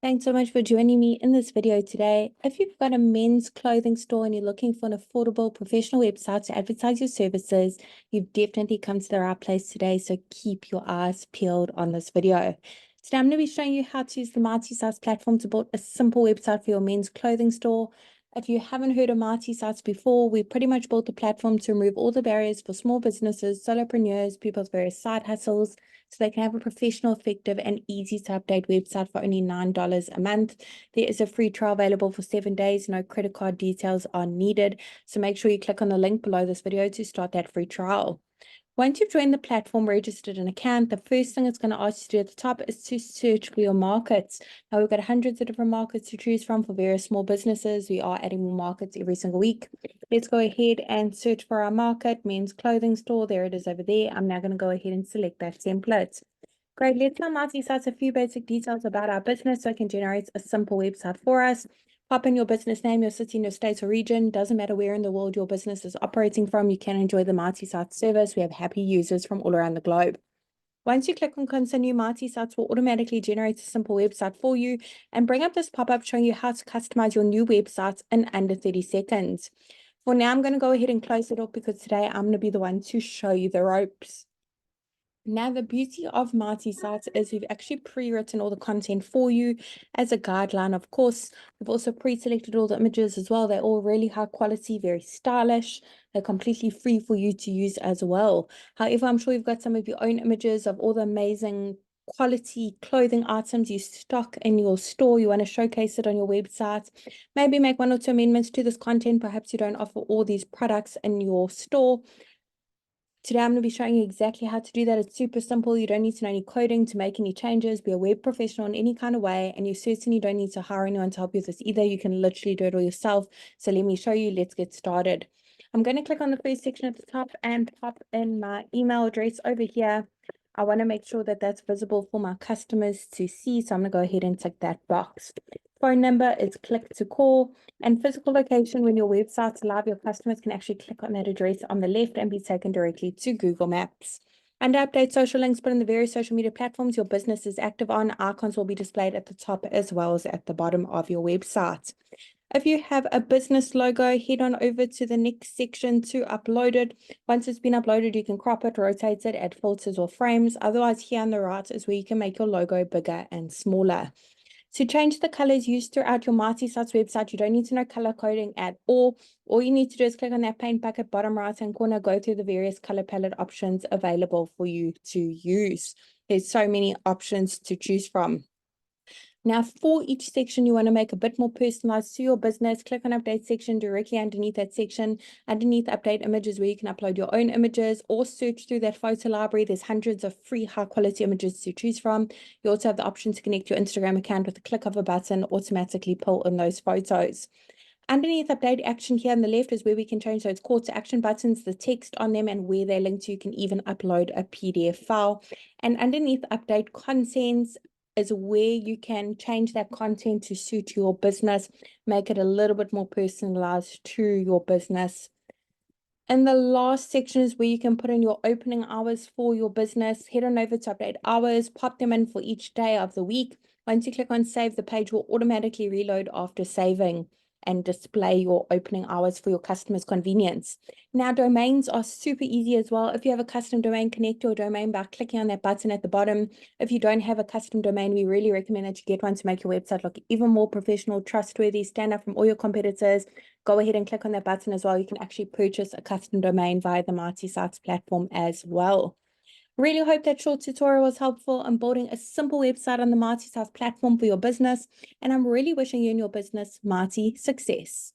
Thanks so much for joining me in this video today. If you've got a men's clothing store and you're looking for an affordable professional website to advertise your services, you've definitely come to the right place today, so keep your eyes peeled on this video. Today I'm going to be showing you how to use the Mighty Sites platform to build a simple website for your men's clothing store. If you haven't heard of Mighty Sites before, we pretty much built the platform to remove all the barriers for small businesses, solopreneurs, people with various side hustles, so they can have a professional, effective, and easy to update website for only $9 a month. There is a free trial available for 7 days. No credit card details are needed. So make sure you click on the link below this video to start that free trial. Once you've joined the platform, registered an account, the first thing it's going to ask you to do at the top is to search for your markets. Now, we've got hundreds of different markets to choose from for various small businesses. We are adding more markets every single week. Let's go ahead and search for our market, men's clothing store. There it is over there. I'm now going to go ahead and select that template. Great. Let's tell Mighty Sites a few basic details about our business so it can generate a simple website for us. Pop in your business name, your city, your state or region. Doesn't matter where in the world your business is operating from, you can enjoy the Mighty Sites service. We have happy users from all around the globe. Once you click on continue, Mighty Sites will automatically generate a simple website for you and bring up this pop-up showing you how to customize your new website in under 30 seconds. For now, I'm going to go ahead and close it off because today I'm going to be the one to show you the ropes. Now, the beauty of Mighty Sites is we've actually pre-written all the content for you as a guideline. Of course, we've also pre-selected all the images as well. They're all really high quality, very stylish. They're completely free for you to use as well. However, I'm sure you've got some of your own images of all the amazing quality clothing items you stock in your store. You want to showcase it on your website. Maybe make 1 or 2 amendments to this content. Perhaps you don't offer all these products in your store. Today, I'm going to be showing you exactly how to do that. It's super simple. You don't need to know any coding to make any changes, be a web professional in any kind of way, and you certainly don't need to hire anyone to help you with this either. You can literally do it all yourself. So let me show you. Let's get started. I'm going to click on the first section at the top and pop in my email address over here. I want to make sure that that's visible for my customers to see. So I'm going to go ahead and tick that box. Phone number is click to call, and physical location. When your website's live, your customers can actually click on that address on the left and be taken directly to Google Maps. Under update social links, put in the various social media platforms your business is active on. Icons will be displayed at the top as well as at the bottom of your website. If you have a business logo, head on over to the next section to upload it. Once it's been uploaded, you can crop it, rotate it, add filters or frames. Otherwise, here on the right is where you can make your logo bigger and smaller. To change the colors used throughout your Mighty Sites website, you don't need to know color coding at all. All you need to do is click on that paint bucket bottom right-hand corner, go through the various color palette options available for you to use. There's so many options to choose from. Now, for each section, you want to make a bit more personalized to your business. Click on update section directly underneath that section. Underneath update images where you can upload your own images or search through that photo library. There's hundreds of free high quality images to choose from. You also have the option to connect your Instagram account with a click of a button, automatically pull in those photos. Underneath update action here on the left is where we can change those call to action buttons, the text on them, and where they're linked to. You can even upload a PDF file. And underneath update contents is where you can change that content to suit your business, make it a little bit more personalized to your business. And the last section is where you can put in your opening hours for your business. Head on over to update hours, pop them in for each day of the week. Once you click on save, the page will automatically reload after saving and display your opening hours for your customers' convenience. Now, domains are super easy as well. If you have a custom domain, connect your domain by clicking on that button at the bottom. If you don't have a custom domain, we really recommend that you get one to make your website look even more professional, trustworthy, stand out from all your competitors. Go ahead and click on that button as well. You can actually purchase a custom domain via the Mighty Sites platform as well. Really hope that short tutorial was helpful in building a simple website on the Mighty Sites platform for your business. And I'm really wishing you and your business mighty success.